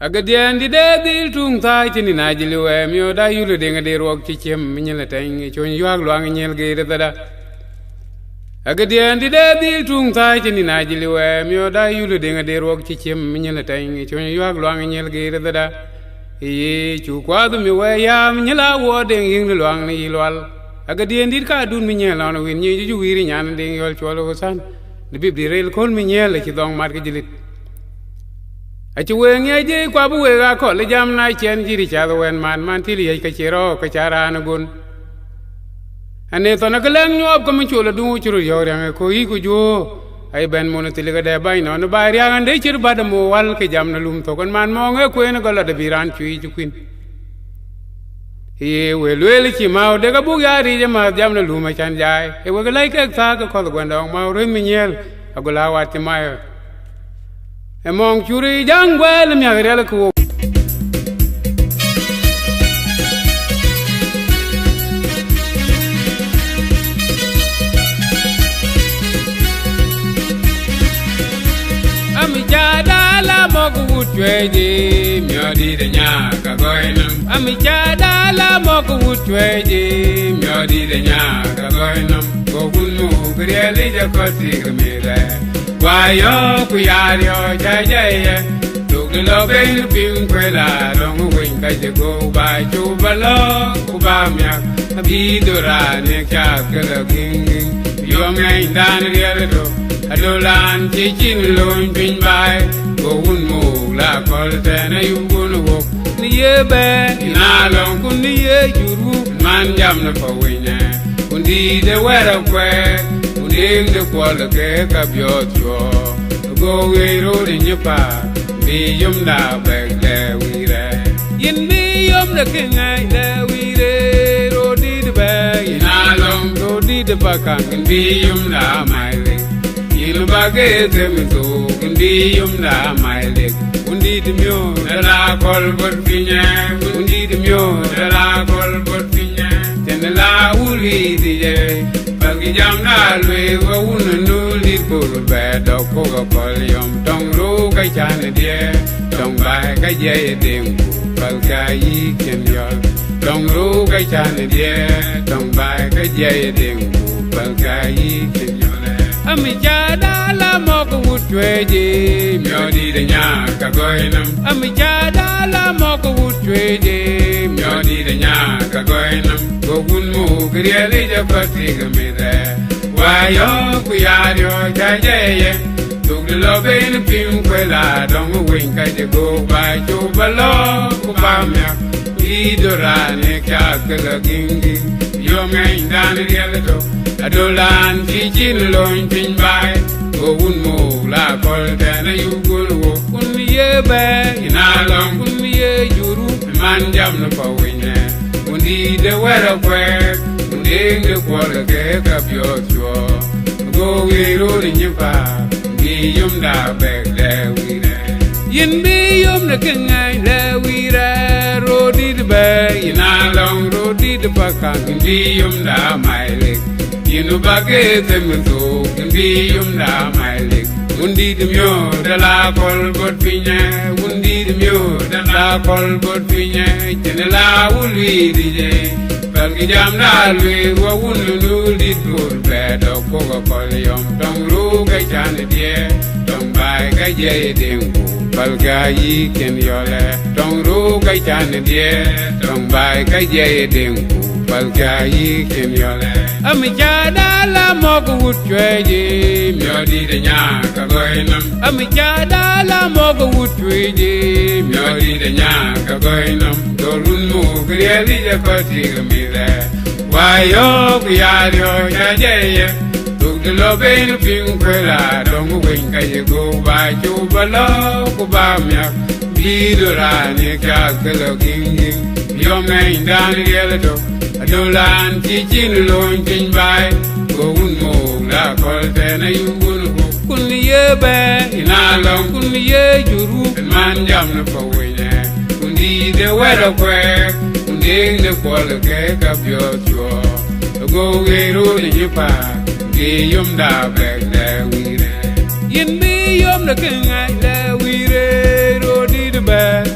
Agadian di de dil tung tai tini najili we mio da yulu de ngade rok ci ciem minyela tang chon yuag luang nyel ge de da Agadian di de dil tung tai tini najili we mio da yulu de ngade rok ci ciem minyela tang chon yuag luang nyel ge de da ye chu kwa du mi we ya minyela wo de ying luang ni lwal Agadian di ka dun minyela no win nyi ju wiri nyan de yol cholo ko san de bib di rel kol minyela ci dong mat ke jilit Achi weng ya je kwa bu wega ko le jam na chen jiri cha do wen man ti li ka chero ka chara na gun ane to na keleng nyob ko min chulo du churu yo yang ko yi ku jo ai ben mon ti le ga de bai no no bai ya ande chir ba de mo wal ke jam na lum to kon man mo nge ko en ko la de biran chui ju kwin ye we le chi ma de ga bu ya ri je ma jam na lum ma chan jai e we ga lai ke ta ko ko gwan dong ma re mi nyel agula wa ti ma Emong curi jangwel mi agre ku Ami jada la mogu tweji mi odi de nya ka goinam Ami jada la mogu tweji mi odi de nya ka goinam ko kunu greli ja ko tigmire Wayo kuyario jajaye Tuglo ben pin kwela Rongu winka jego ba chubalo Kubamyak Abidura ne kya kala ginging Yome indan rialdo Adolan chichin lon pin bay Gowun mu la kolte na yugun wok Niye be Inalong kun niye juru Man jam na pawine Kundi de wera kwe Ding the quality of your jaw. Go away road in your park. Be yum da back there we read. In me yum the king I there we read. Road did the bag. In a long road did the back and be yum da my leg. You bag it them so can be yum da my leg. Undi the mule that I call but pinya. Undi the mule that I call but pinya. Then the la will be the Pagi jam na lwe wa unu nuli kuru bedo koga kolyom Tong ru kai chane die Tong bai kai jeye dengu Pal kai yi ken yol Tong ru kai chane die Tong bai kai jeye dengu Pal kai yi ken yol Ami jada la moko wutweji Myodi de nya ka goinam Ami jada la moko wutweji Myodi de nya ka goinam Gogun mu krieli ja patiga mi de Wayo kuyario jajaye Tuglo ben pim kwela Dong winka je go ba chubalo kubamya Idora ne kya kala gingi Yome indan rieldo Adolan chichin lon pin bay Gogun mu la kolte na yugun wo Kun ye be Inalong kun ye juru Man jam na pawine Undi de wera kwe Undi de kwala ke kap yo chwo Go we road in your park Be yum da back there we re Yin be yum da kengai le we re Road did bay In a long road did pakang Be yum da my leg Yinu baget them so Be yum da my leg Undi de myo da la kol bot pinya Undi de myo da la kol bot pinya Chene la uli dije Palgi jam da lwe wa unu nuli dur bedo koga kolyom Tong ru kai chane die Tong bai kai jeye dengu Palga yi ken yole Tong ru kai chane die Tong bai kai jeye dengu Palga yi ken yole Ami jada la mogu wutweji Myodi de nya ka goinam Ami jada la mogu wutweji Myodi de nya ka goinam Dolun mu krieli ja patiga mi de Wayo kuyario jajaye Tuglo ben pin kwela Dong winka je go ba chubalo kubamya Bidura ne kya kala ginging Yome indan rieldo Adolan chichin lon pin bay Gowun mo la kolte na yugun ho Kun ye be Inalong kun ye juru Man jam na pawine Undi de wera kwe Undi de kwala ke kap yo chwo Go we road in your park Be yum da back there we re Yin be yum da kengai le we re Rodi de back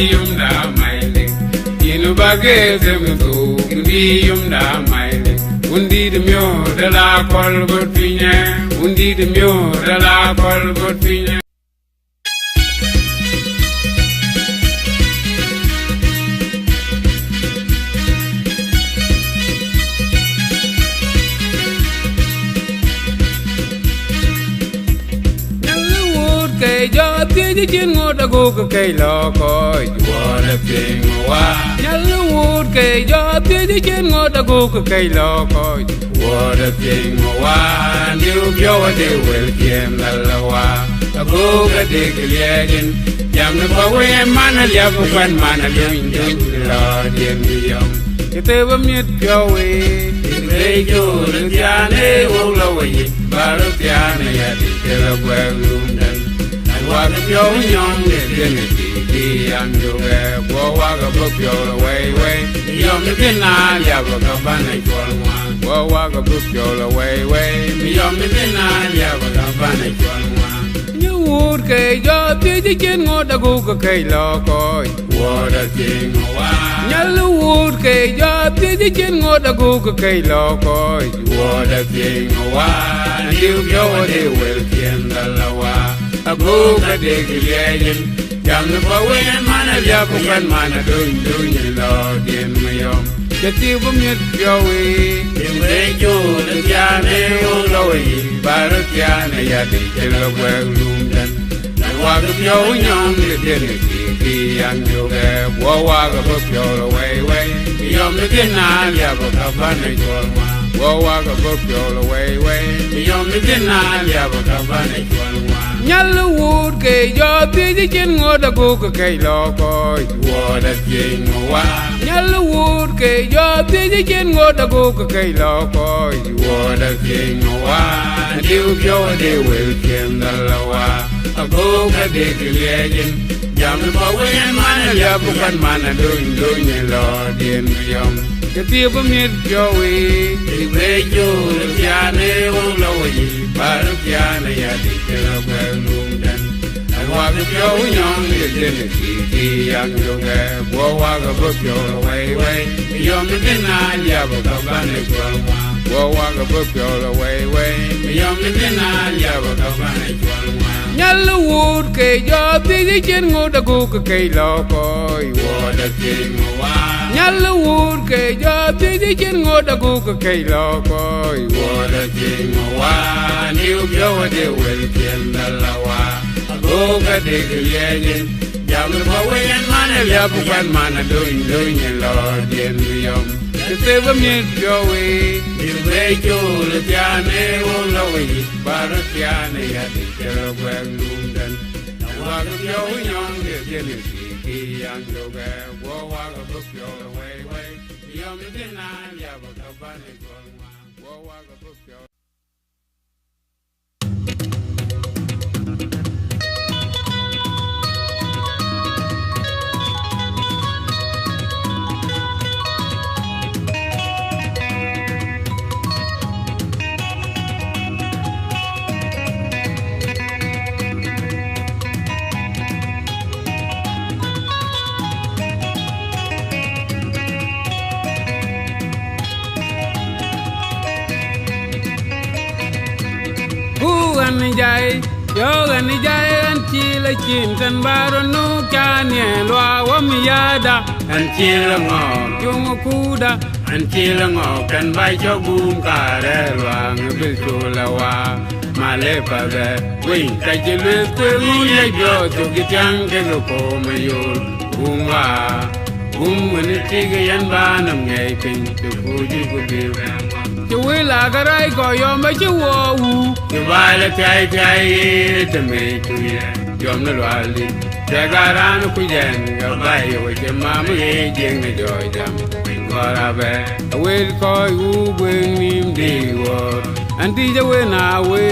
biyum da maile inu bageze mtu biyum da maile undi de myo de la kol bot pinya undi de myo de la kol bot pinya jo ti chin ngô da gu ka kai lo koi wo da ping wa nyal wut ke jo ti chin ngô da gu ka kai lo koi wo da ping wa niu byo de wel kiem la la wa da gu ka de gyen jam na pa we man ya bu kwan man lin ding lo dien mi yom ke te ba miet byo we de jo de ya ne wo lo we ba lo ya ne ya de ke la wa lum dan wa ga pyo nyong de den ti am yo ge bo wa ga bo pyo lo wei wei yo mi tin na ya bo ga ba na chol wa bo wa ga bo pyo lo wei wei mi yo mi tin na ya bo ga ba na chol wa nyu wur ke yo ti chen ngo da gu ka kai lo koi wo da ting wa nyal wur ke yo ti chen ngo da gu ka kai lo koi wo da ting wa niu yo de wel kien da la wa abu ka de gyen jam na pa we man ya bu kan man do ni lo dien me yom ke ti bu mi yo we in de jo de ya ne o lo we ba ro ya ne ya de ke lo we lum dan na wa ga yo nyong de den ki yang yo ge wo wa ga bu yo lo we yom de tin na ya bu ka ba ne jo ma wo wa ga bu yo lo we yom de tin na ya bu ka ba ne jo ma nyal wut ke yo ti chin ngo da gu ka kai lo koi wo da ting wa nyal wut ke yo ti chin ngo da gu ka kai lo koi wo da ting wa diu byo de wel kem da la wa abu ka de gyen jam na pa we man ya bu kan man do ni lo dien yom ke ti bu mi yo we de jo ya ne wo lo we ba ru ya ne ya de ke lo lum dan ai wa ga pyo nyong de den ti yang yo ge bo wa ga bo pyo wei yo mi tin na ya bo ga ba ne chwa wa bo wa ga bo pyo wei yo mi tin na ya bo ga ba ne chwa wa nyal wut ke yo ti chin ngo da gu ka kai lo koi wo da ting wa nyal wut ke yo ti chin ngo da gu ka kai lo koi wo da ting wa niu byo de wel kien da la wa go ka de gyen jam na pa we man ya bu kan man do ni lo dien yom te ba mi yo we il be jo le ya ne wo lo we ba ro ya ne ya de ke lo we lum dan wa ga yo nyong de dien ki yang yo ge wo wa ga bu yo we yo mi tin na ya bu ka ba ne ko wo wa ga bu yo Yogan jai an chila chin tan baro nu kanye lwa wam yada an chila ngo yung kuda an chila ngo kan bai cho gum ka re lwa bil chula wa male pa ve wing ka jilu tu ye jo tu kitang ke ko mayul gumwa ni tiga yan ba nam ngai pin tu fuji ku bi we la garai ko yom ba chu wo wu you ba la tai te me tu ye yom na lwali te garan ku yen ga ba ye we je ma mu ye jeng ne jo jam ko ra be we ko u bwen nim di wo anti je we na we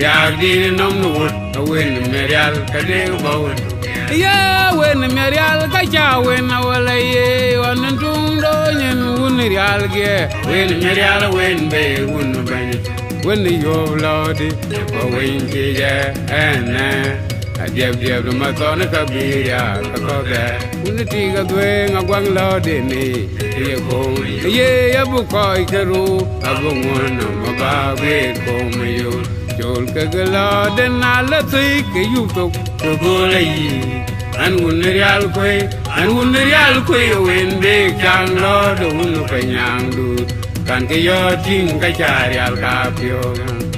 ya di nom nu we ni merial ka de ba we ya we ni merial ka cha we na wala ye wan tung do nyen un real ge we ni merial we be un ben when you lord for when je Adiab diab do matona kabiria kakoge uniti ga dwe ngwang lo de ni ye ko ye abuko ikeru abungwana mababe ko mayo jol kagala de nala tik yu to golai an unrial kwe wen be chang lo do unu kanyang du kan ke yo ting ka chari al kapyo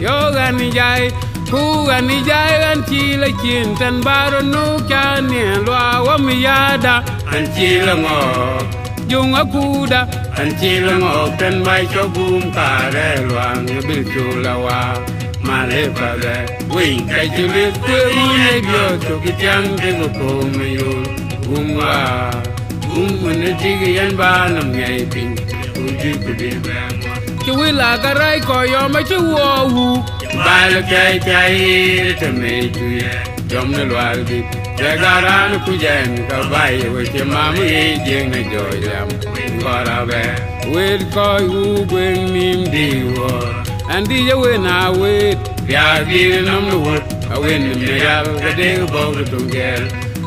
yo gani jai ku gani jai an chi la chin tan baro nu cha ne lwa wa mi yada an chi la ngo jung akuda an chi la ngo tan bai cho gum ka re lwa bil chu la wa ma le pa de wing kai chu le kwe u ne bio to ki chang ke ko me yo gum wa gum ne ti ge yan ba nam ngai pin u ji ku de ba chu wi la ka rai ko yo ma chu wo wu ba le kai kai te me chu ye jom ne lwa di ja ga ran ku jen ka bai we che ma mi je ne jo yam ko ra be we ko u gwen nim di wo andi je we na we ya di nam no wo a we ne me ya ga de bo to gel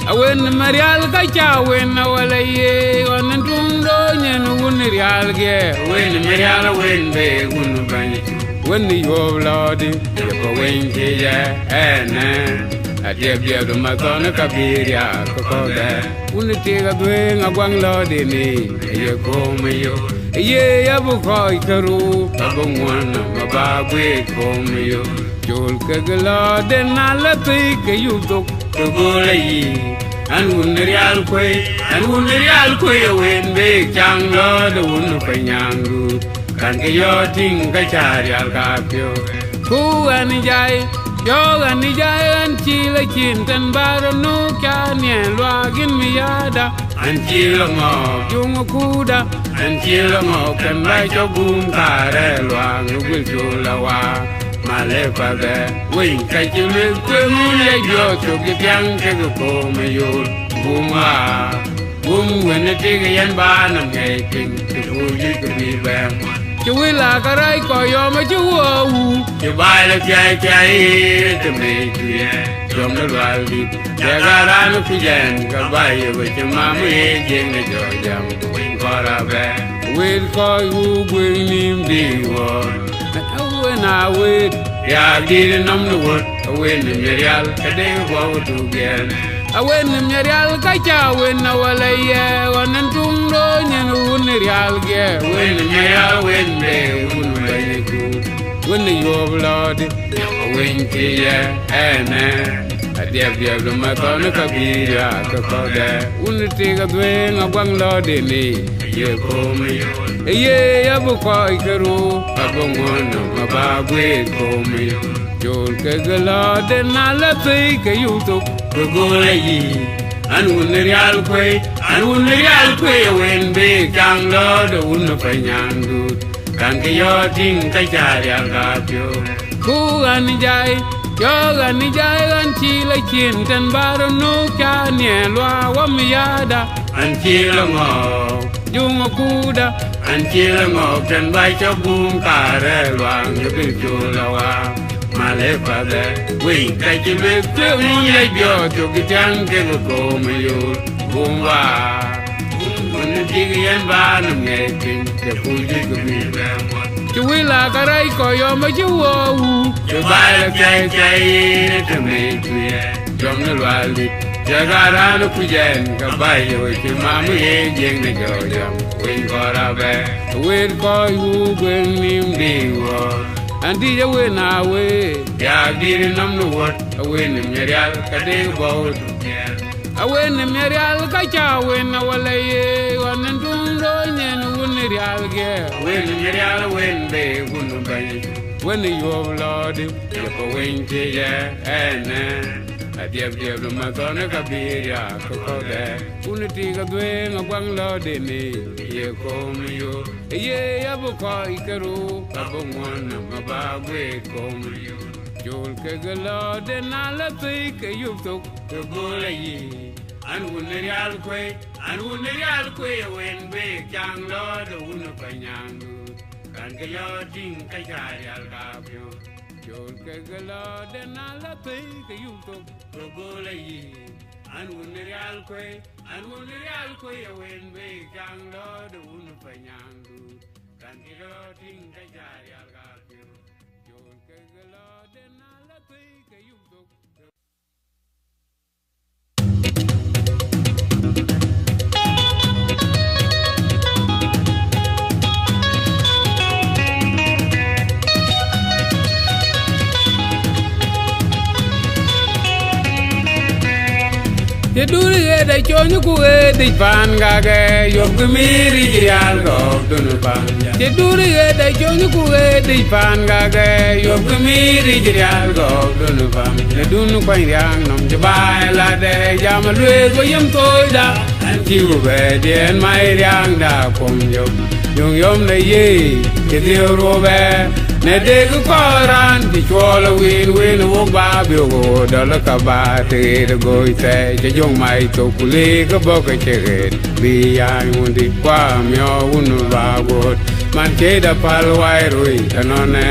a we ne marial ka cha we na wala ye on tum do nyen won real ge we ne marial we be won bani when you lodi ko wen je ya ene adiab diab do matona kabiria ko de uniti ga dwe ngwang lodi ni ye ko me yo ye abuko ikeru abungwana mabagwe ko me yo jol kagala de nala tik yu to golai an unrial kwe wen be chang lo do unu kanyang du kan ke yo ting ka chari al kapyo ku ani jai yo ani jai an chi la chin tan baro nu ka ne lwa gin mi yada an chi la ngo jung kuda an chi la ngo kan bai cho gum ka re lwa bil chu la wa ma le pa de wing kai chi le kwe mu le yo to ki tyang ke ko me yo gum wa gum wen ti ge yan ba nam ngai pin ku ji ku bi ba chu wi la ka rai ko yo ma chu wo wu chu bai la chai chai te me chu ye jom na lwa di ja ga ra nu ku jen ka bai we che ma mi je ne jo jam wing ko ra be we ko u gwen nim di wo na na we ya di nam no wo we ne real ka de wo to gel a we ne real ka cha we na wala ye on tum do nyen won real ge we ne ya we ne won we ku when you blood when ti ye ene adiab diab do matona kabiria ko de uniti ga dwe ngwang lo de ni ye ko me ye abuko ikeru abungwana mabagwe ko me jol kagala de nala tik yu to golai an unrial kwe wen be chang lo do unu kanyang du kan ke yo ting ka chari al kapyo ku ani jai yo ani jai an chi la chin tan baro nu ka ne lwa wa mi yada an chi la ngo jung kuda an chi la ngo tan bai cho gum ka re lwa bil chu la wa ma le pa de wing kai chi le kwe mu le bio to ki chang ke ko me yo gum wa un ti ge yan ba nam ngai pin ke ku ji ku bi ba chu wi la ka rai ko yo ma chu wo wu chu bai la chai chai te me chu ye jom na lwa di ja ga ra nu ku jen ka bai yo chi ma mi ye jeng ne jo jam wing ko ra be we ko u gwen nim di wo andi je we na we ya di nam no wo we ne real ka de bo a we ne real ka cha we na wala ye on tum do nyen won real ge we ne real we be won ba when you lord ko wen ti ye ene adiab diab do matona kabiria ko de uniti ga dwe ngwang lo de ni ye ko me yo ye abuko ikeru abungwana mabagwe ko me yo jol kagala de nala tik yu to golai an unrial kwe wen be chang lo do unu kanyang kan ke yo ting ka chari al kapyo chol ke galo de na la pe ke yum to gole yi an un real kwe ya wen be kang lo de un pa nyang du kan ki lo ting ka jar ya ga pi chol ke galo de na la pe ke yum to Te duri ge da chonyu ku ge di pan ga ge yom ku miri jial go dunu pan Te duri ge da chonyu ku ge di pan ga ge yom ku miri jial go dunu pan Le dunu kwa yang nom jabai la de jam lue go yem toy da an ki u be dien mai yang da kom yom le ye ke de ro be ne de ku koran ti chola win wo ba bi go da la ka ba te de go te je jong mai to ku le ka bo ka che bi ya un di kwa myo un ba go man ke da pal wai rui anone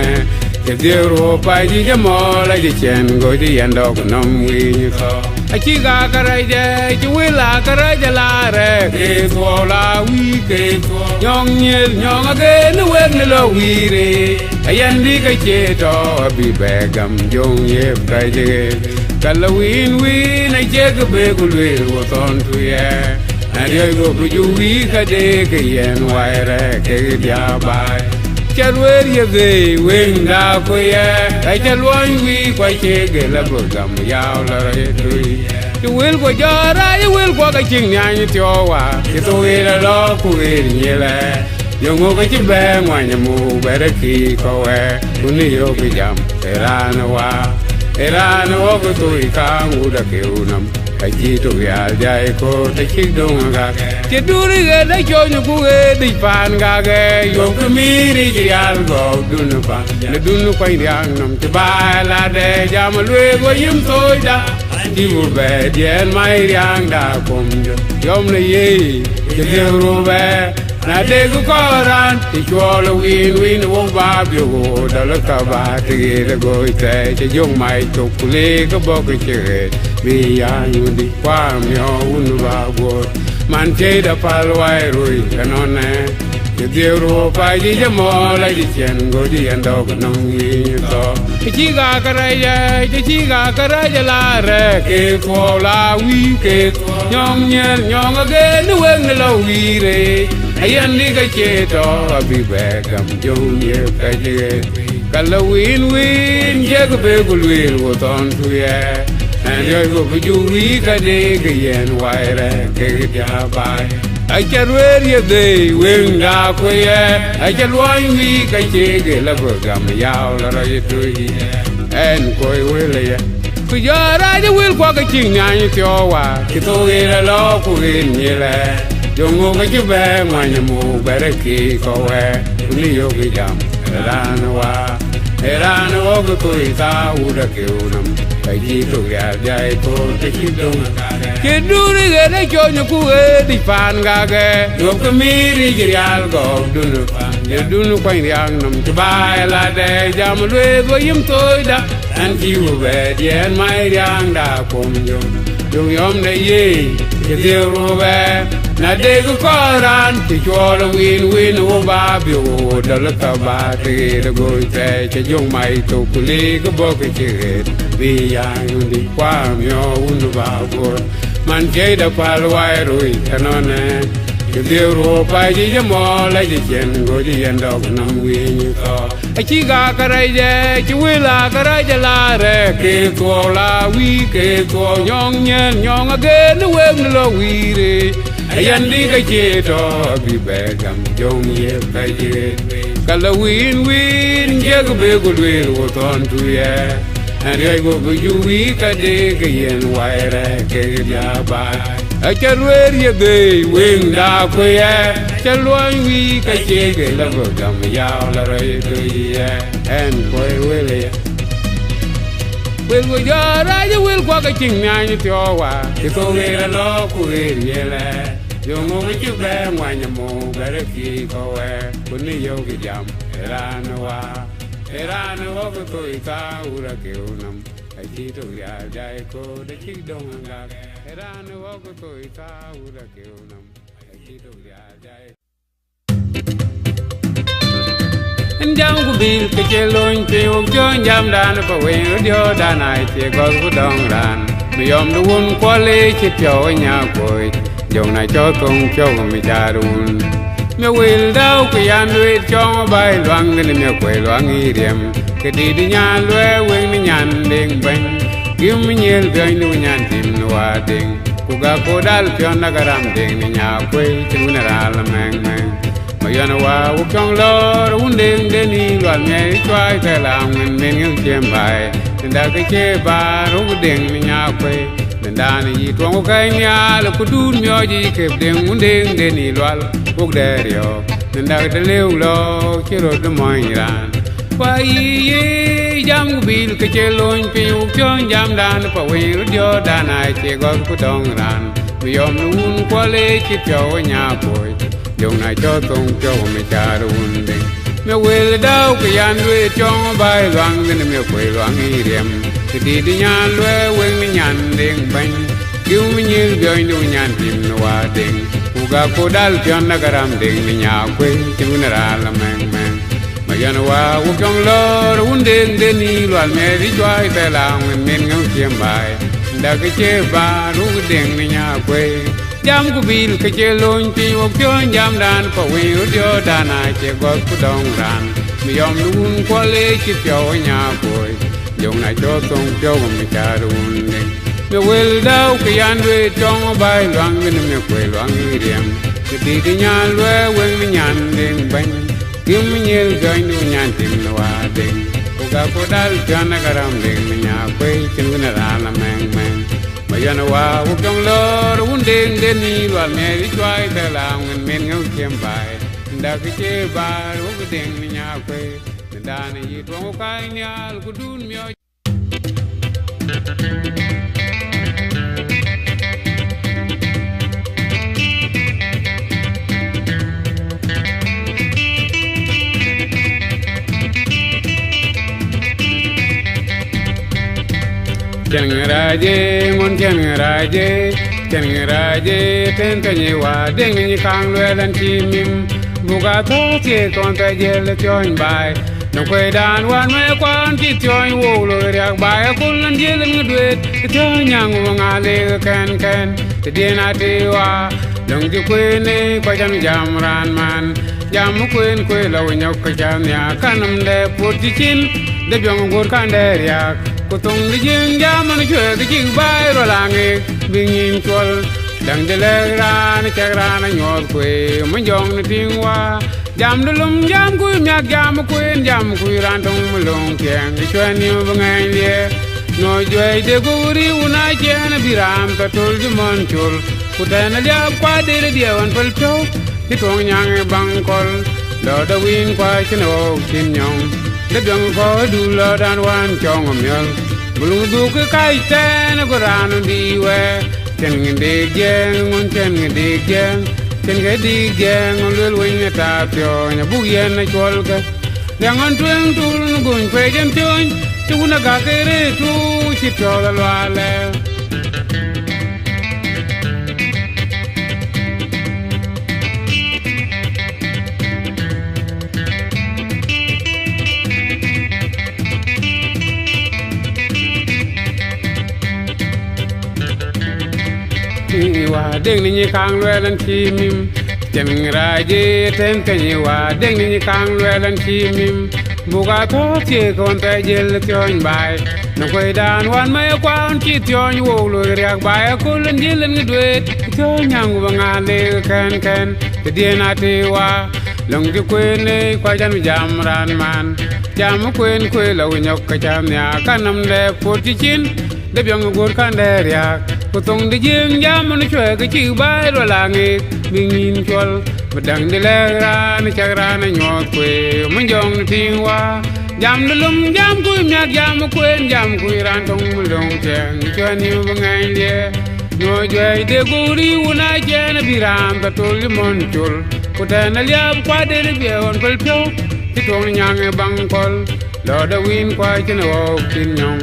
ke de ro pa ji je mo la ji chen go di yan do ko nom wi ni so a chi ga ka ra je chi wi la ka ra je la re ke so la wi ke so nyong nyel nyong a ke nu we ni lo wi re ayan di ka che to bi be gam jong ye ka je ka la win ai che ka be ku le wo ton tu ye na ri go bu ju wi ka de ke yen wai re ke dia bai Chalwer ye ve wen da ko ye ai chalwan wi kwa che ge la bu gam yaw la re tu Tu will go jara you will go ka ching nya ni tyo wa ki to we la lo ku we ni le yo ngo ka chi be mwa nya mu be re ki ko we ku ni yo ki jam era na wa ko tu I ka ngu da ke unam ka chi to ya jai ko te chi dong ga ke duri ge da cho nyu ku ge di pan ga ge yo ku mi ri ji al go du nu pa le du nu pa yang nam ti ba la de jam lue go yim to da Di mu be dien mai yang da kom yom le ye ke de ro be na de ku koran ti cholo win wo ba bi go da la ka ba ti de go te je jong mai to ku le ka bo ke che bi ya yu di kwa myo un ba go man che da pal wai rui kanone ke de ro pa ji je mo la ji chen go di an do ko nong yi to chi ga ka ra ya la re ke ko la wi ke nyong nyel nyong ge nu wen lo wi re ayan ni ka che to bi be gam jong ye ka je ka la win je ko be ku lwe wo ton tu ye an yo go bu ju wi ka de ke yen wai re ke ja bai ai chalwer ye de wen da ko ye ai chalwan wi ka che ge la bu gam yaw la ra ye tu ye en ko we le ye ku jara de wil ko ka ching nya ni tyo wa ki to ge la lo ku ge ni le yo ngo ka chi be mwa nya mu be re ki ko we ni yo ki jam ra na wa ko to I ta u da ke unam kai ji to ya jai ko te chi dong ke du ri ge da cho nyu ku ge di pan ga ge yo ko mi ri ji al go du nu pan ye du nu kwa yang nam ti ba la de jam lue go yim to da an ji u be dien mai yang da kom yom ne ye ke de ro be na de ku koran ti cholo win wo ba bi wo da la ka ba ti de go te che jong mai to ku le ko bo ke che bi yang di kwa myo un ba go man che da pal wai rui kanone ke de ro pa ji je mo la ji chen go ji yan do nam wi ni to a chi ga ka ra je chi wi la ka ra je la re ke ko la wi ke ko nyong nyen nyong a ge nu we nu lo wi re ayan di ka che to bi be gam jong ye ka je ka la win je ko be ko lwe wo ton tu ye an yo go bu ju wi ka de ke yen wai re ke ja ba a chalwer ye de wen da ko ye chalwan wi ka che ge la bo gam yaw la ra ye tu ye en ko we le Will go jara you will go ka ching nya ni tyo wa ki to we la lo ku ye le yo mo ki be mwa nya mo ga re ki ko we ku ni yo ki jam era Eran ho ko to ita ura ke unam ai ti to ya jai ko de chi dong ga Eran ho ko to ita ura ke unam ai ti to ya jai Jam ku bil ke chelon pe o jon jam dan pa we dio dan ai che go ku dong ran mi yom du un ko le chi pyo nya koi jong na cho tong cho mi ja run me wil dau ku yan we chong bai loang ni me kwe loang i riem ke di di nya lue we ni nyan ding ben kim mi nyel gai nu nyan tim no wa ding ku ga ko dal pyon na garam ding ni nya kwe chu na ra la meng meng Yana wa ukong lor unding deni luar nyai cuai telang men ngel chem bai tenda ke che bar unding nya kwe tenda ni tuang kai nya lu kudun myo ji ke ding unding deni luar uk derio tenda ke leu lo chiro de moi ran wa ye jam bil ke che lon pi ukong jam dan pa we dio dan ai che go ku dong ran yom nun kwa le chi pyo nya kwe Dong na cho tong cho me cha run ding me wel dau ke yan lue chong bai loang ne me kwe loang i riem ti di di nyan lue wen mi nyan ding ban kiu mi nyil byoi nu nyan tim no wa ding u ga ko dal pyon na garam ding ni nya kwe chu na ra la meng meng ma yan wa u chong lo un ding de ni loan me ri chwai te lang men ngau chiem bai da ke che ba ru ding ni nya kwe Jam ku bil ke che lon pi o kyo jam dan pa we dio dan ai che go ku dong ran mi yom nun ko le chi pyo nya koi jong na cho tong pyo mi cha run ne me wel dau ke yan we chong bai loang ne me kwe loang i riem ke di di nya lue wen mi nyan ding ban kim mi nyel gai nu nyan tim no wa ding ku ga ko dal jan na garam ding mi nya kwe chin na ra la meng meng Yana wa ukong lor unding deni luar me ri chwai te lang men ngau chem bai nda ke che bar u ding ni nya kwe nda ni yi tuang kai nyal ku dun myo Chen raje mon chen raje ten kanyi wa ding ni kang lue lan chi mim buga to che ton ta je le chon bai no kwe dan wan me kwan chi chon wo lo riak bai kul lan je lan duet to nyang wa nga le ken ken te de na te wa dong ji kwe ne kwa jam ran man jam kwen kwe lo nyok ka jam ya kanam le put ji chin de byong gur kan de riak Kutong di jing jaman chwe di jing bai ro langi bingin chol dang de le ran che ran nyol kwe mun jong ni ting wa jam de lum jam ku myak jam ku ran tong mulong tiang di chwe ni bangai le no jwe de guri una chen biram ka tol ji mon chul ku den le kwa de de wan pel to ti tong nyang bang kol lo da win kwa chen o kin nyong de byong ko du lo dan wan chong myol Bulung du ke kai ten ko ran di we chen de geng mon chen de geng chen ge di geng lul win ta pyo nya bu yen na chol ka yang an tuen tul gun pe jem chon tu na ga ke re tu chi to la le wa ding ni kang lue lan chi mim chen raje ten kanyi wa ding ni kang lue lan chi mim buga to che kon ta je le chon bai no kwe dan wan me kwan chi chon wo lo riak bai ko lan je lan duet cho nyang wa nga le ken ken te de na te wa long ji kwen ne kwa jam ran man jam kwen kwe lo nyok ka jam ya kanam le put chi chin de byong gur kan de riak Kutong di jing jaman chwe ke chi bai ro langi bingin chol bedang de le ran che ran nyol kwe mun jong ni ting wa jam de lum jam ku myak jam ku ran tong mulong cheng chwe ni bangai le no jwe de guri una chen biram ka tol mon chul ku ta na liab kwa de be on pel pyo ti tong nyang bang kol lo da win qua chân ô tin nhong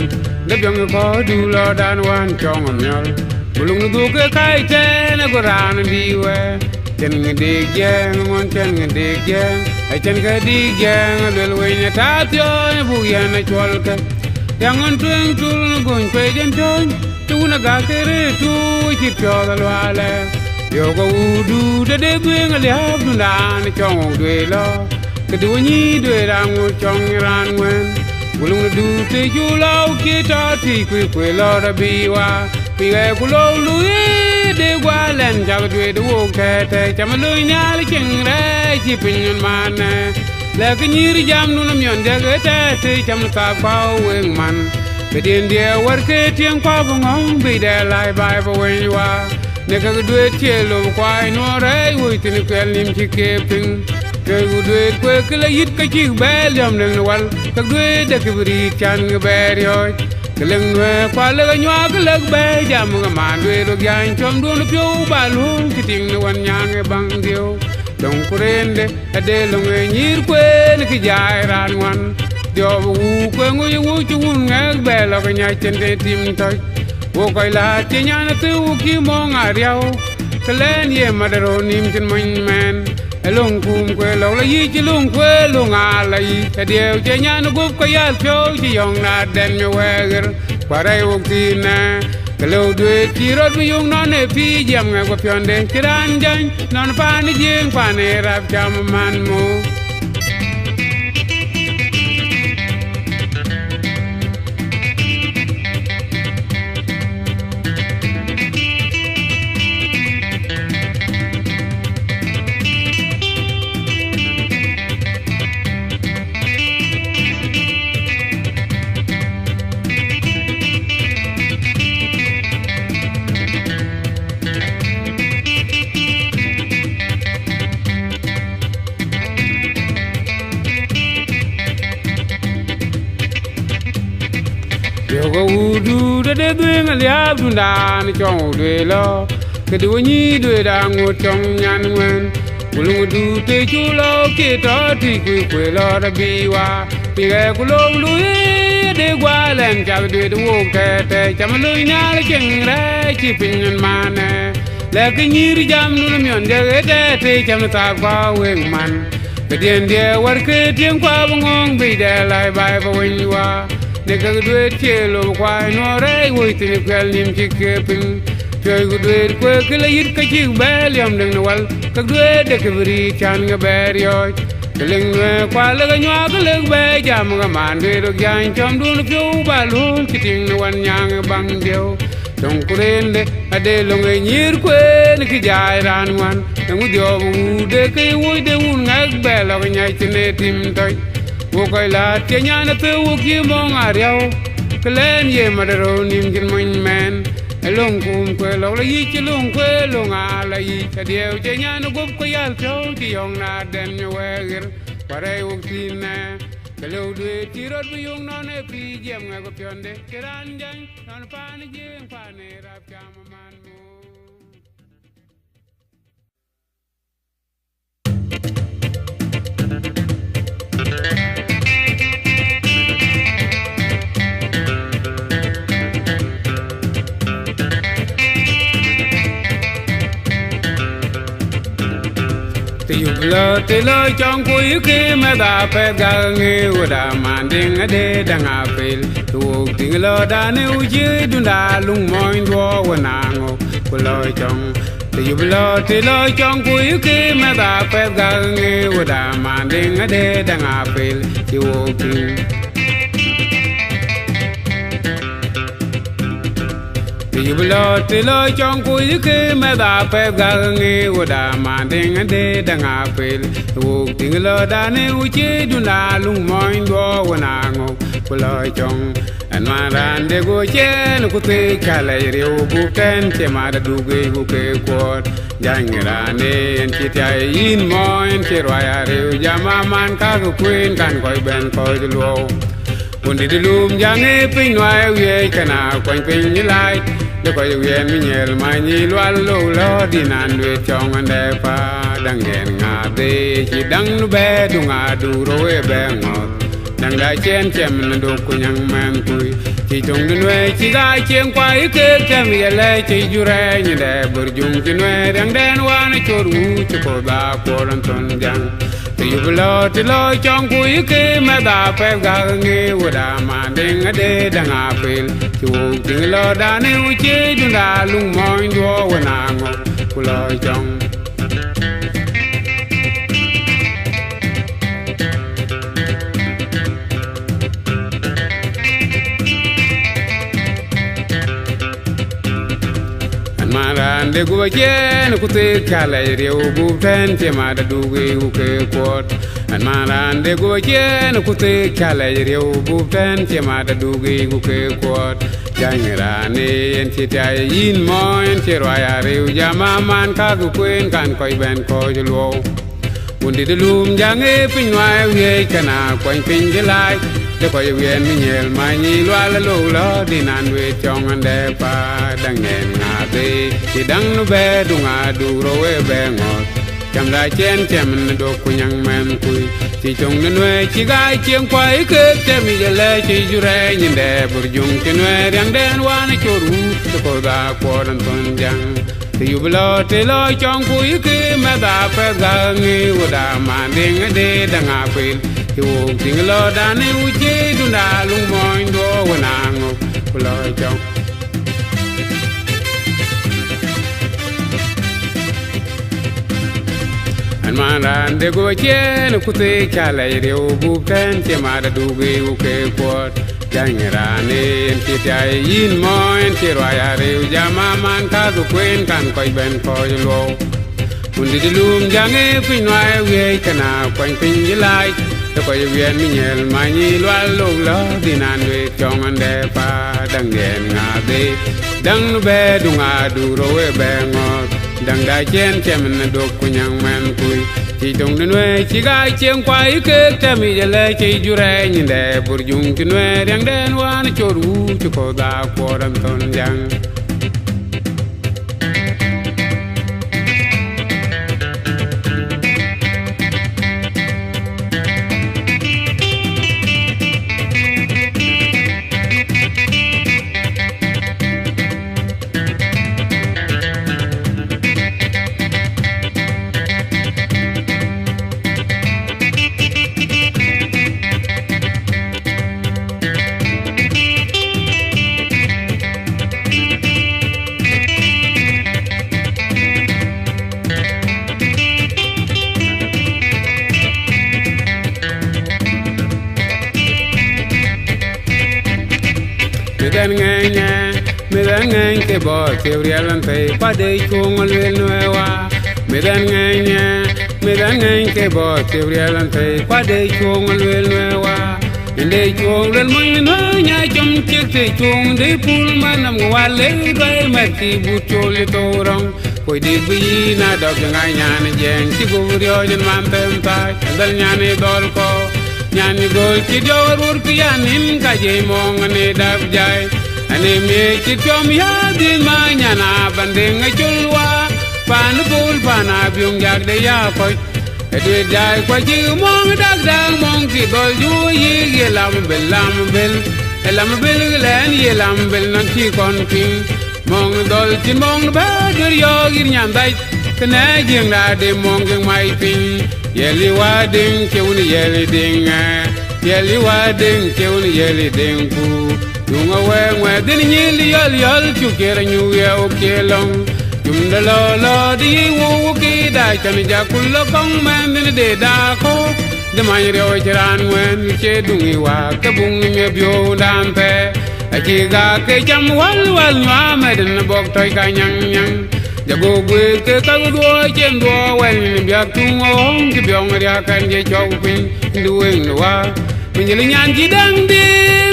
đắp dòng có du lo đan wan chong am nhol bulung nu du ke kai chen go ran di we chân nghe đi giang mon chân nghe đi giang ai chân cái đi giang lel we nya ta tyo bu ya na chol ka yang on tueng tul gon kwe den ton tu na ga kere tu chi pyo la wala yo go du de de beng le hab nu dan chong dwe lo ke du ni dwe rang chong ran wen bulung du te ju lao ki ta ti kwe lo da bi wa pi ga ku lo lu de gwa len ja dwe du wo ke te cham lu nya le ching re chi pin man le ke ni ri jam nu nam yon de ge te cham ta pa wen man be din de war ke tieng pa bu ngong bi de lai bai bo wen wa ne ka dwe che lo kwai no re wi tin kel nim chi ke pin ke gu dwe kwe ke la yit ka chi be jam ne wal ka dwe de ke bri chan ge be yo ke leng we kwa le ga nywa ke le be jam ga man dwe ro gyan chom du no pyo ba lu ki ting ne wan nyang e bang dio dong kurende ade lo nge nyir kwe ne ki jai ran wan dio bu kwe ngu yu chu ngak be lo ga nyai chen de tim toy wo kai la che nya na tu ki mo nga riao kelen ye ma de ro nim chen mon men elong kum kwe lo la yi chi lung kwe lo nga la yi te dio che nya na gup ko ya pyo chi yong na den me weger kwa rai wo ti na kelo dwe ti ro bi yung non e pi jam nga ko pionde kiran jan non pa ni jing pa ne rap cham man mo yo go du de de dwe nga liab du dan chong dwe lo ke du ni dwe da ngo chong nyan wen bulung du te chu lo ke to ti kwe lo da bi wa pi ge ku lo lu de gwa len cha dwe du wo ke te cham lu nya le cheng re chi pin ma ne le ke ni ri jam nu myon de ge te cham ta kwa wen man ke dien de war ke tien kwa ngong bi de lai bai bo wen wa ne ka dwe che lo kwai no re wo ti ne kel nim chi ke pin che gu dwe kwe ke la yit ka chi be liam ding wal ka dwe de ke bri chan ga be yo ke leng ne kwa le ga nya ka le be jam ga man de ro yan chom du no pyo ba lu ki ting no wan yang bang dio dong kuren le ade lo nge nyir kwe ne ki jai ran wan ngu dio bu de ke wo de un ngak be lo ga nya chi ne tim toi wo kai la che nya na tu ki mo nga riao klen ye ma de ro nim kin mon men elong kum kwe lo la yi chi long kwe lo nga la yi cha dio che nya na gup ko yal cho ti yong na den me weger pare wo tin na kelo dwe ti rot bu yong no ne pi jem nga ko pionde kiran jan non pa ni jeng pa ne rap cham man mo te lo chong kui ki me da pe ga nge wa da man ding de da nga pel tu ting lo da ne u ji du da lung moi do wa na ngo ku lo chong te lo chong kui ki me da pe ga nge wa da man ding de da nga pel tu ting te lo chong kui ki me da pe ga nge wa da man ding de da nga pel tu ting lo da ne u ji du da lung moi do wa na ngo ku lo chong an ma ran de go chen ku te ka la ri u bu ken che ma da du ge ku ke ko jang ra ne en chi ta in mo en che ro ya ri ja ma man ka ku queen kan koi ben koi de lo un di lum jang e pin wa ye kana kwan pin ni lai de ko ye mi nyel ma ni lo lo di nan we chong an de pa dang gen nga de chi dang nu be du nga du ro e be ngot đang đại chen chem na do ku nyang man kui chỉ trong đêm về chỉ gai chieng quay kê chem ye le chỉ jure ni de bur jung tin we đang đen wa na choru chu ko ba ko ran ton jang ti yu lo ti lo chong kui kê ma da pe ga nge wa da ma ding a de da nga pel chu ti lo da ne u che du da lung moi do wa na ngo ku lo chong Marande gu chen ku te kala riu gu ten che ma da du gu ke kwot an marande gu chen ku te kala riu gu ten che ma da du gu ke kwot jangira ne en che tai yin mo en che ro ya riu ja ma man ka gu kwen kan koi ben ko ju lo un di lum jang e pin wa ye kana kwen pin je lai để coi viên mi nhel mai nhi loa la lu lo đi nan we chong an de pa dang ngen nga te ti dang no be du nga du ro we be ngot cham la chen chem na do ku nyang men kui ti chong na we chi gai chieng kwai ke te mi je le chi ju re nyi de bur jung chen we dang den wa na cho ru to ko da ko ran ton jang ti yu lo te lo chong kui ke ma da pa ga ngi wa da ma ding de dang a pel Yo ting lo da ne u che du na lung moi do wa na ngo ku lo chong an ma ran de go che no ku te cha la re u bu kan che ma da du ge u ke kwot jang ra ne en che ta yin mo en che ro ya re u ja ma man ka du kwen kan koi ben ko lo un di lum jang e pin wa we kana kwen pin ji lai để coi viên mi nhel mai nhi loa lu lo đi nan we chong an de pa dang den nga de dang nu be du nga du ro we be ngot dang da chen chem na do ku nyang man kui chỉ trong den we chỉ gai chieng kwai ke te mi je le chi ju re ni de bur jung tin we dang den wa na cho ru chu ko da ko ram ton jang me dan ngang ke bo te rialan te pa de chung le noa me dan ngang ke bo te rialan te pa de chung le noa inde chung le mo no nya chum chik te chung de pul manam wa le dai ma ti bu chol to rong koi de bi na dog ngai nya ne jeng ti bu ryo jen man tem ta dal nya ne dol ko nya ni gol ti do rur ki ya nim ka je mong ne dab jai ane me ti chom ya din ma nya na banding a chulwa pan bul pana byung jak de ya koi e de jai kwa ji mong dag dang mong ti dol ju yi ye lam bel len ye lam bel nan ti kon king mong dol tin mong ba dur yo gir nyam dai kana jing da de mong ging mai pin ye li wa ding ke un ye li ding ye li wa ding ke un ye li ding ku dunga we ngwe din ni li yol chu ke ra nyu ye o ke long jum da lo di wo ki da chan ja kul lo kong man din de da ko de mai re o chiran wen che dungi wa ka bung nge bio dan pe a chi ga ke cham wal ma me din bok toy ka nyang ja go gwe ke ka do chen do wen bia tu ngong ki byong ria kan je chau pin dueng wa mình chỉ nhàn chỉ đang đi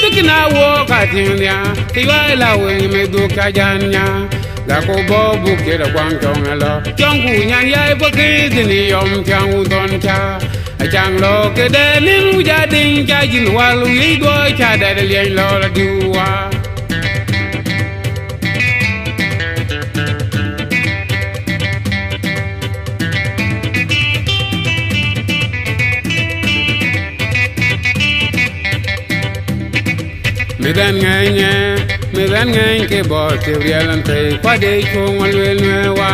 bước cái nào wo cả tiếng nha thì vai là quên mấy đôi cái gian nha là cô bố buộc cái là quan trọng là trong khu nhà giai bất kỳ thì ni ông chàng tôn cha chàng lo cái đền nên gia đình cha dính hoa lưu ý đôi cha để liền lo là điều hoa ben ngai ke bo te rialan te kwa de chung lwe lwe wa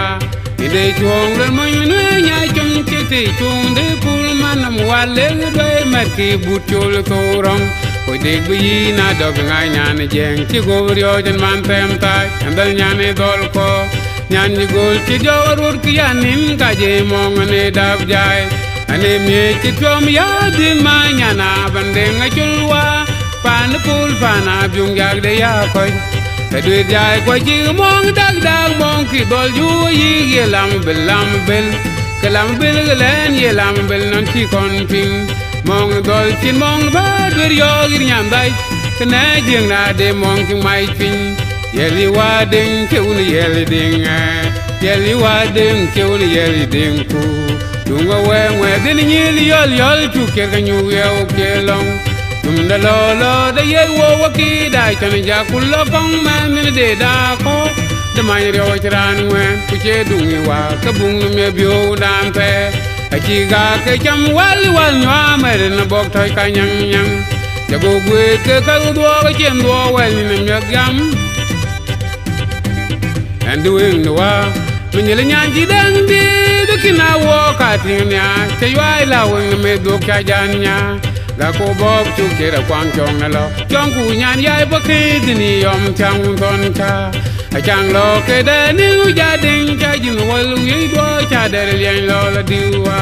de chung le mo ne nya chung ke te chung de pul manam wa le de ma ki but chul to rong ko de bi na do ngai nya ne jeng ti go ryo jan man tem tai andal nya ne dol ko nyan ni gol ti jo rur ki yanin ka je mong ne dab jai ane mi ti tom ya din ma nya na bande ngai chulwa pan pul pana byung yak de ya koi ta dwe jai ko ji mong dag mong ki dol ju yi ye lam bel kalam bel len ye lam bel non ti kon ping mong dol chin mong ba dwe yo gir nyam dai kna jing na de mong ki mai ping yeli wa ding ke un yeli ding yeli wa ding ke un yeli ding ku dunga we din ni yol tu ke ga nyu ye o ke long tum da lo da ye wo wa ki dai chan ja ku lo kong ma min de da ko de ma ye ro chran we ku che dung ni wa ka bung me bio dan pe a chi ga ke cham wal nywa me na bok thoi ka nyang ja go gwe ke ka do ga chen do wel ni me gam and doing the wa min le nyan ji dang di du kina wo ka tin nya che ywa la wing me do ka jan nya ga ko bob chu ke ra kwang chong na lo chong ku nyan yai ba ke ni yom chang ton cha a chang lo ke da ni u ja ding cha jin wo lu yi do cha de lien lo la di wa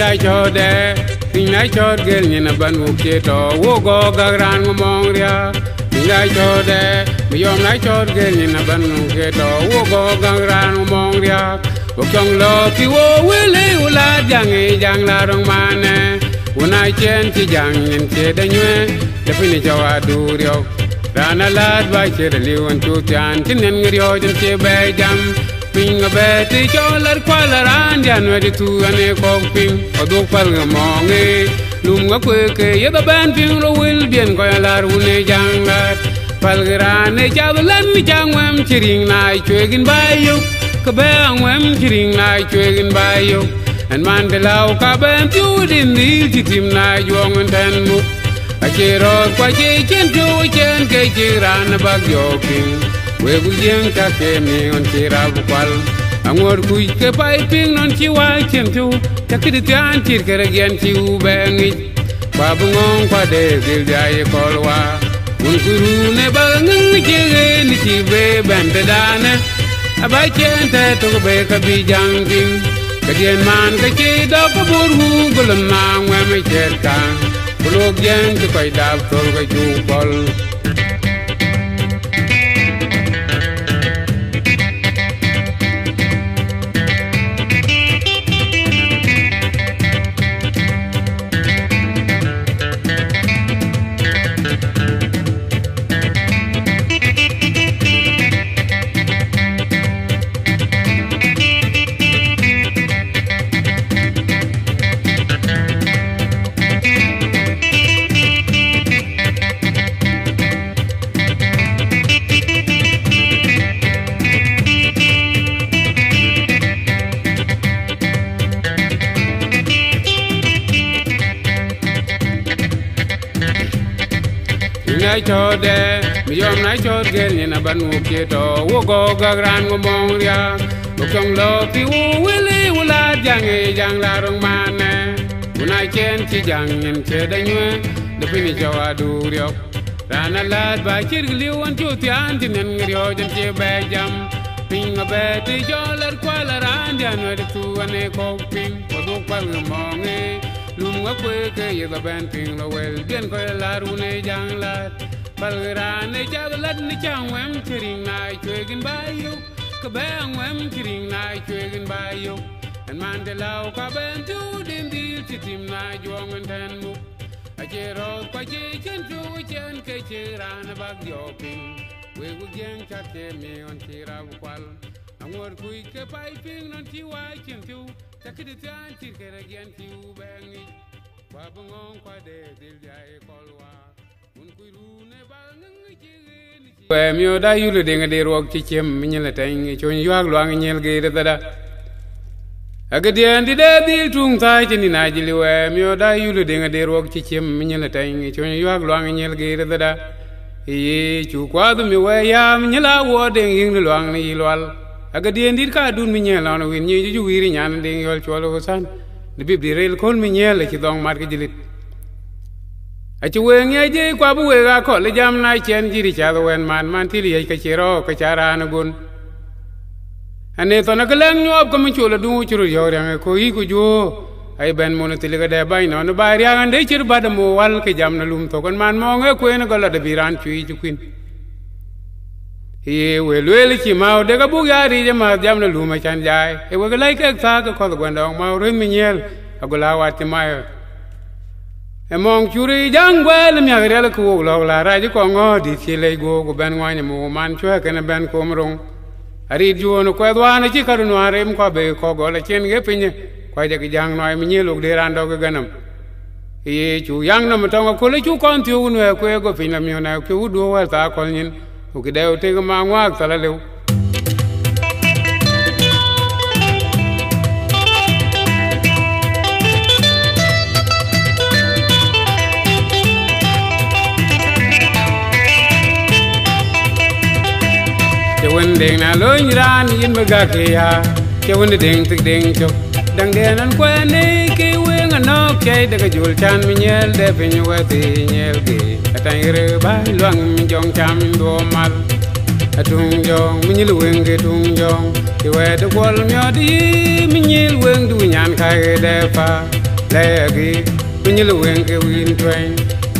Dai cho de tin nai cho gel ni na ban u ke to wo go ga ran mong ria tin dai cho de mi yom nai cho gel ni na ban u ke to wo go ga ran mong ria wo chong lo ki wo we le u la jang la rong ma ne u nai chen ti jang nin che da nyue de pini cho a du rio rana la ba che de li won tu tian tin nen rio jen che be jam ping a beti cholar kwalaran jan wedi tu ane kok ping oduk pal ngamonge lum nga kwe ke yeda ban ping ro wil bien ko yalar une jangat pal grane chadulan ni jangwem chiring nai chwegin bayu ka be angwem chiring nai chwegin bayu and man de law ka ben tu din ni titim nai yong ten mu a chero kwa che chen tu chen ke chiran bag yo ping we gu yen ka ke mi on tira bu kwal angor ku ke pai ping non chi wa chen tu ta ki de tan tir ke gen chi u be ngi ba bu ngong pa de dil ja ye kolwa un ku ru ne ba ngi che ni chi be ben de dane aba chen te to be ka bi jang ding ka dien man ka chi do ko bur hu gulum na ngwe me cher ka blog yen ki pai da to ka ju kol nai cho de mi yom nai cho gel ni na ban u ke to wo go ga ran ngo mong ria wo chong lo ti wo wili wala jang la rong ma ne u nai chen ti jang nin che da nyue de pini cho a du rio rana la ba chir li won chu ti an ti nen rio jen che be jam ping a be ti cho lar kwa la ran dia no de tu ane ko ping wo du pal mong e lum nga kwe ke ye da ben ping lo wel bien ko la ru ne jang la pal rane cha lat ni chang wem chiring nai chwegin bayu ka bang wem chiring nai chwegin bayu and man de law ka ben tu din dil ti tim na juang ten mu Achero kwa chen tu chen ke chiran bag yoping we gu gen chate me on tira kwal angor kui ke pai ping non ti wa chen tu takidi tan ti ke gen ti u bengi wa bungong kwa de dil jai kolwa un kui ru ne ba ngi chi ni we myo da yu le de rok chi chem mi le tang chon yuak luang nyel ge da da agadian di de dil tung tai ni na ji le we myo da yu le de rok chi chem mi le tang chon yuak luang nyel ge da da ye chu kwa du mi we ya mi la wo de yin luang ni lwal agadian di ka dun mi nyel na win ni ju wi ri nyan de yol cholo ko san de bib di rel kon mi nyel ci dong mat ke jilit a ci we nge je kwa bu we ga ko le jam na chen ji ri cha wen man ti li ka ci ro ka cha ra na gun ane to na galang nyob ko mi chulo du churu yo yang ko yi ku jo ai ben mo na ti le ga de bai no no ba ri an de chir ba da mo wal ke jam na lum to kon man mo nge ko na ga la de biran chui ju kwin ye we le chi ma de ga bu ya ri je ma jam na lum ma chan jai e we ga lai ke ta ko ko gwan dong ma rin mi nyel a go la wa ti ma e mong churi jang we le mi ga le ku lo la ra ji ko ngo di chi le go go ben ngwa ni mo man chue ke na ben ko mrong ari ju no ko dwa na chi ka no are m ko be ko go la chen ge pin ko je ki jang no mi nyel de ran do ga ganam ye chu yang na mo tong ko le chu kon ti u no ko go pin na mi na ku do wa ta ko nyin u ki de o te ga ma ngwa ta la le When ding na loin ran yin ba ga ke ya ke when ding tik ding cho dang de nan kwa ne ke we nga no ke de ga jul chan mi nyel de pin we ti nyel ge atan re ba luang mi jong cham do mal atung jong mi nyil wen ge tung jong ti we de kwal myo di mi nyil wen du nyan ka de fa le ge mi nyil wen ge win twain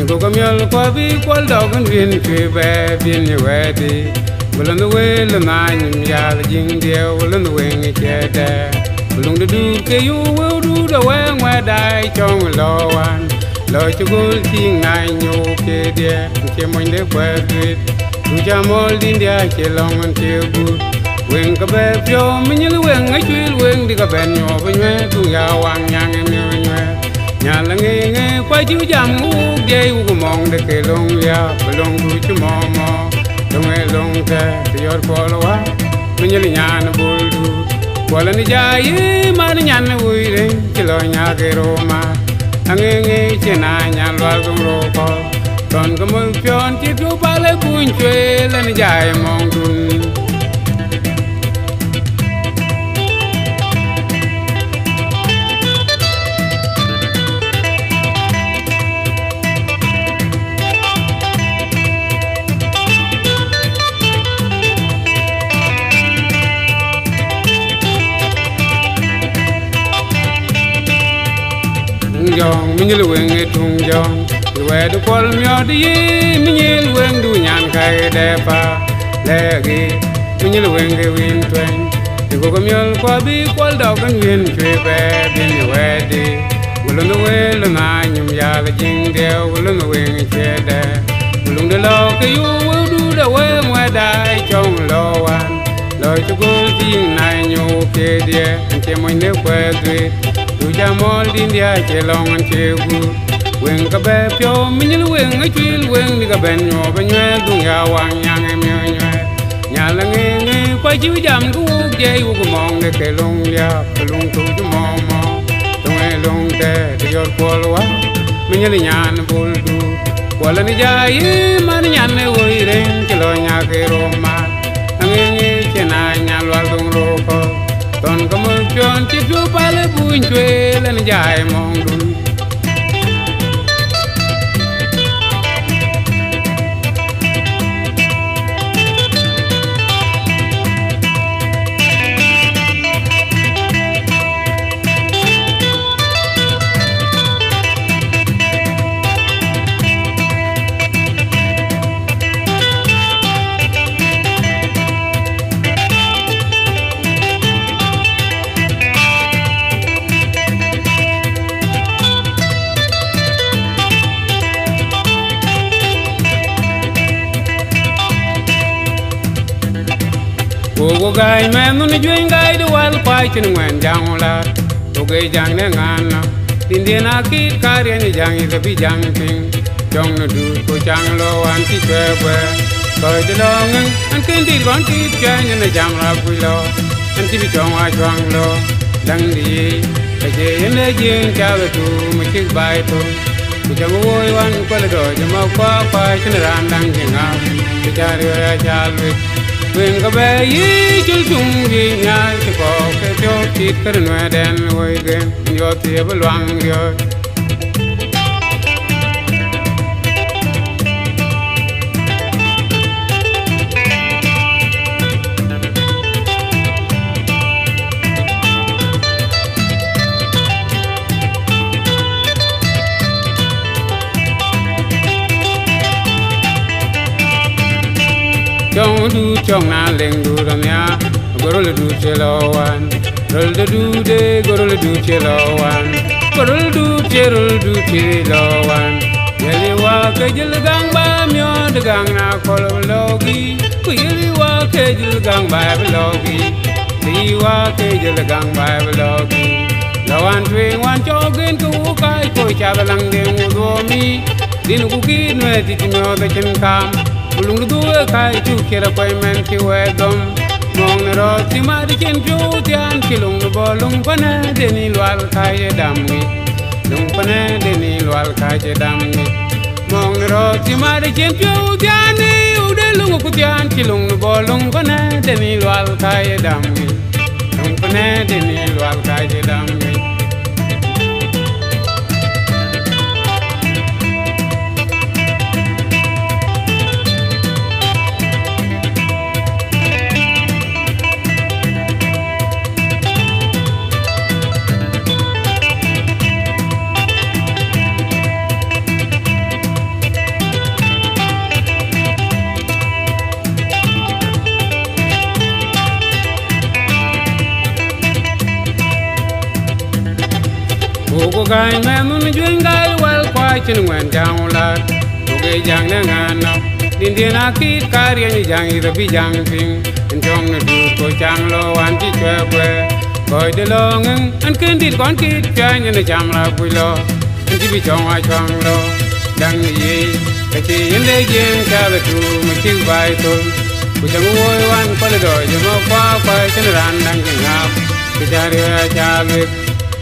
ko ko myol ko bi kwal do gan win chwe be bin ni we di Bulun the way the nine yal jing dear will in the wing it Bulun the do you will do the way where die chong low one Low to go king nine yo pay dear and came on the word with To jam all India long until good Wing a bear pure minil wing I will wing the ben over where to Yawang yang and Yalang quite you jam who gave among the Kelong ya belong to Momo Long a long time to your follower, when you're yan a bull do. Well, and the jay, Marian, waiting, Kilonia, Roma, hanging each and nine and welcome rope. Don't come on, Pion, keep your ballet, Queen Trail, and the jay among them. Jong minyil weng tung jong we du kol myo di minyil weng du nyan kai de pa legi minyil weng ge win twen di go myol ko bi kol do gan win chwe be bin we di wulun the we lu na nyum ya la jing de wulun the weng che de wulun de lo ke yu will do the we mwe dai chong lo wan lo chu go ting na nyu ke de che mo ne kwe dwi Tu jamol India che long and che good. When ka be pyo minil weng a chil weng ni ka ben yo ben yue dung ya wang yang em yue. Nya la nge kwa chiu jam ku je u ku mong de ke long ya ka long tu ju mo mo. Tung e long de yor pol wa minil nyan bul du. Wala ni ja yi man nyan ne wo ire ke lo nya ke ro ma. Nge che na nya lo dung ro ko. Ton ko mo pion ti tu pale buin chwe len jai mong dun Go gai men no juin gai de wal pai chin wen jang la to ge jang ne ngan na tin dia na ki karya ni jang i bi jang ting jong no du ko jang lo an ti kwe kwe ko de lo ngang an kin ti gon ti chen ni jang la bu lo an ti bi jong a jong lo dang di ke je ne jing cha lo tu mi ki bai to ku jang wo wan ko le do je ma kwa pa chin ran dang jing a ti cha ri ya cha lu When go back, you chung gi nyai to go ke jo tit kar no den oi gen yo tie belwang yo Chong du chong na leng du ram ya gorol du chelo wan rol du de gorol du chelo wan gorol du chelo wan yeli wa ke jil gang ba myo de gang na kol logi ku yeli wa ke jil gang ba logi di wa ke jil gang ba logi lawan twing wan chogen ku kai ko cha lang deng do mi din ku ki no ti myo de chen kam Ulung du kai chu kira koi men ki wedom mong na ro ti ma di chen chu tian ki lung no bo lung pana de ni lwal kai je dam ni lung pana de ni lwal kai je dam ni mong na ro ti ma di chen chu tian ni u de lung ku tian ki lung no bo lung pana de ni lwal kai je dam ni lung pana de ni lwal kai je dam ni Go gai men no juin gai wal kwai chin wen jang la to ge jang ne ngan na din dia na ki karya ni jang i bi jang ting en jong na du ko jang lo an ti kwe kwe ko de lo ngang an ken dit kon ki cha ni na jam la bu lo an ti bi chong a chong lo dang yi ke chi yin de jing cha ba tu ma chi bai to ku jang wo wan ko le do je mo kwa kwa chin ran dang jing a ki cha ri cha lu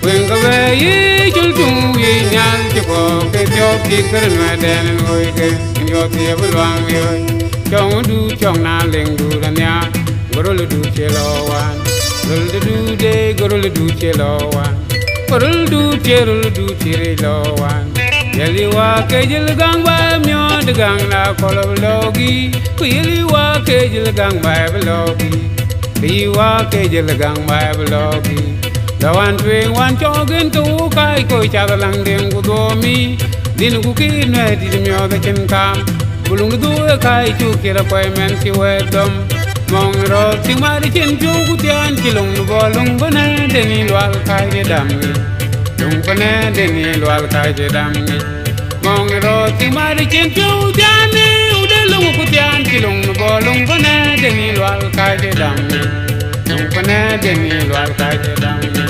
When go away, you'll do ye nyan to go, get your kicker and my den and go again, and your table long you. Don't do chong na ling do the nya, gorilla do chelo one, gorilla do day, gorilla do chelo one, gorilla do chelo one. Yelly walk a jill gang by me on the gang la call of logi, quilly walk a jill gang by logi, be walk a jill gang by logi. Da wan twing wan chogen tu kai ko cha lang deng ku do mi din ku ki ne di mi o da chen kam bulung du kai chu ki ra koi men ki wedom mong ro ti ma di chen chu ku tian ki lung bo lung ba na de ni lwal kai de dam ni lung ba na de ni lwal kai de dam ni mong ro ti ma di chen chu tian ni u de lung ku tian ki lung bo lung ba na de ni lwal kai de dam ni lung ba na de ni lwal kai de dam ni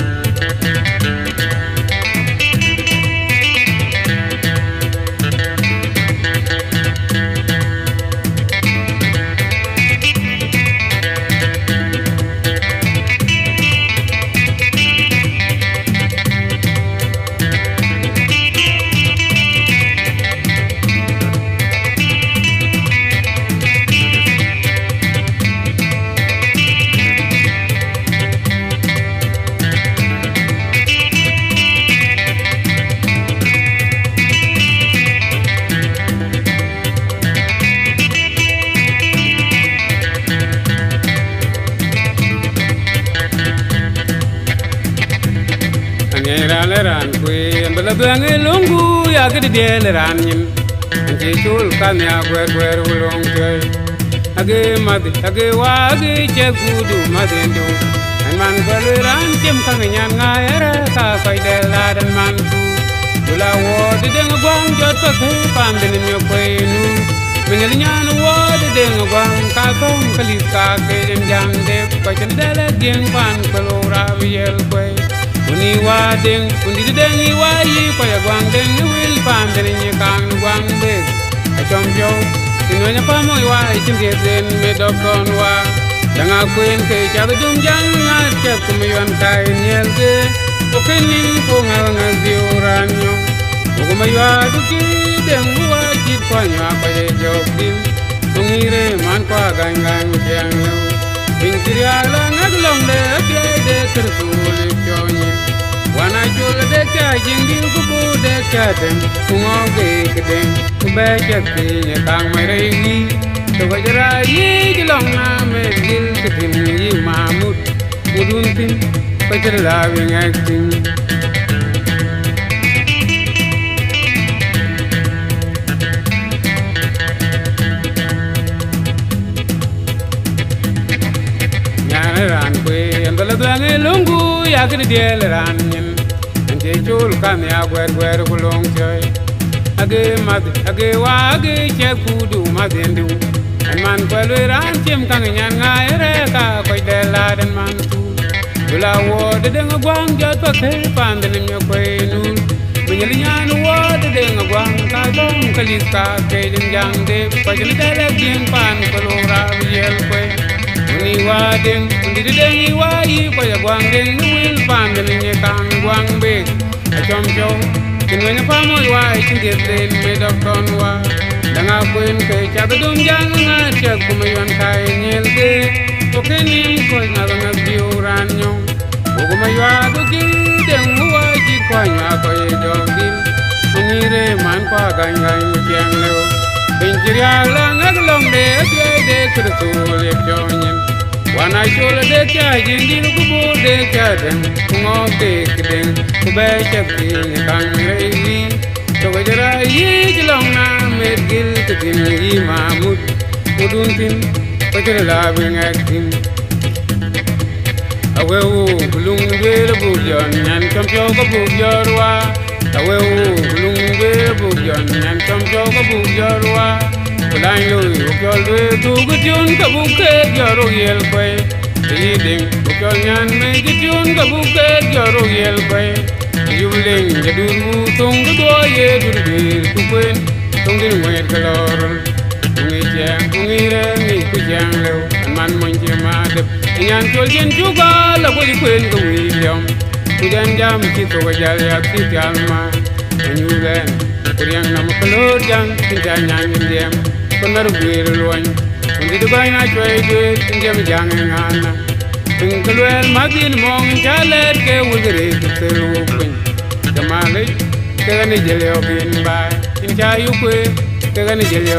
Ran kui ambala bang elongu ya ke de ran yin anje chul kan ya gwer ulong ke age wa age che gudu madendo an man bal ran jem kan nyan nga era ka kai de la dan man ku la wo de deng gwang jot pa ke pam de mi ko nu min nyan wo de deng gwang ka tong kalika ke jang de ko chen dele ding pan kolora yel kwe uni wa ding undi de ni wa yi ko ya gwang ding wil pan de ni kang gwang de a chom jo tin nya pa mo wa chin de den me do kon wa danga kwen ke cha dum jang na che kum yon kai nyel de o kenin ko ngal ngal diuran yo o ma ya du ki den wa chi kwa nya ko ye jo din ngire man kwa gang gang jang yo bin kriya la ngak long de ke de ter ku le chonye wana chul de cha jing din ku bu de cha den ku ngo ge ke den ku ba cha ti ne kang mai re ni to ga jara yi ji long na me dil ke tin yi mamut mudun tin pa jara la wi ngak tin ran kwe andala dwange lungu ya kri diel ran nyin anje chul kan ya gwer kulong choy age mad age wa age che kudu madendu man kwelo ran chem kan nyan ngai re ka koi de la den man tu dula wo de deng gwang jot pa ke pan de me kwe nu menyel nyan wo de deng gwang ka dong kalis ka ke jang de pa jeli de le ding pan kolora yel kwe ni wa ding undi de ni wa yi ko ya gwang ding wil pan de ni kang gwang be a chom jo tin wen pa mo wa chin de den me do kon wa danga kwen ke cha dum jang na che ku me yon kai nyel de o ke ni ko na na biuran nyo o ma ya du ki ding wa ji kwa nya ko ye jo din ni re man pa gang gang chiang le bin kriya la ngak long de kru tu le chonye wana chula de cha jing din ku bu de cha den ngo de den ku ba cha ti kang re ni to ga jara yi ji long na me gil ke tin yi mamut udun tin pa jara la wi ngak tin awe u lung de bu jon nyan chom cho ko bu jorwa awe u lung de bu jon nyan chom cho ko bu jorwa Kulang yo ukyol de tu gutyon ka buke gyaro yel kwe Tiding ukyol nyan me gutyon ka buke gyaro yel kwe Yuling jaduru tung gudwa ye durgir tukwen Tung din wet kalorol Tungi jang tungi rengi kujang lew Man monje madep Nyan chol jen juga la kuli kwen ka William Kujan jam chito ka jal yak si jalma Nyulen Kuryang nama kalor jang Kinta nyan yindiem Kondar gwir luany Undi dubay na choy gwir Tinjam jang ngana Tingkalwel madin mong chalet ke wulgiri Kutsiru kwin Kamali Kagani jelyo bin bay Inchayu kwe Kagani jelyo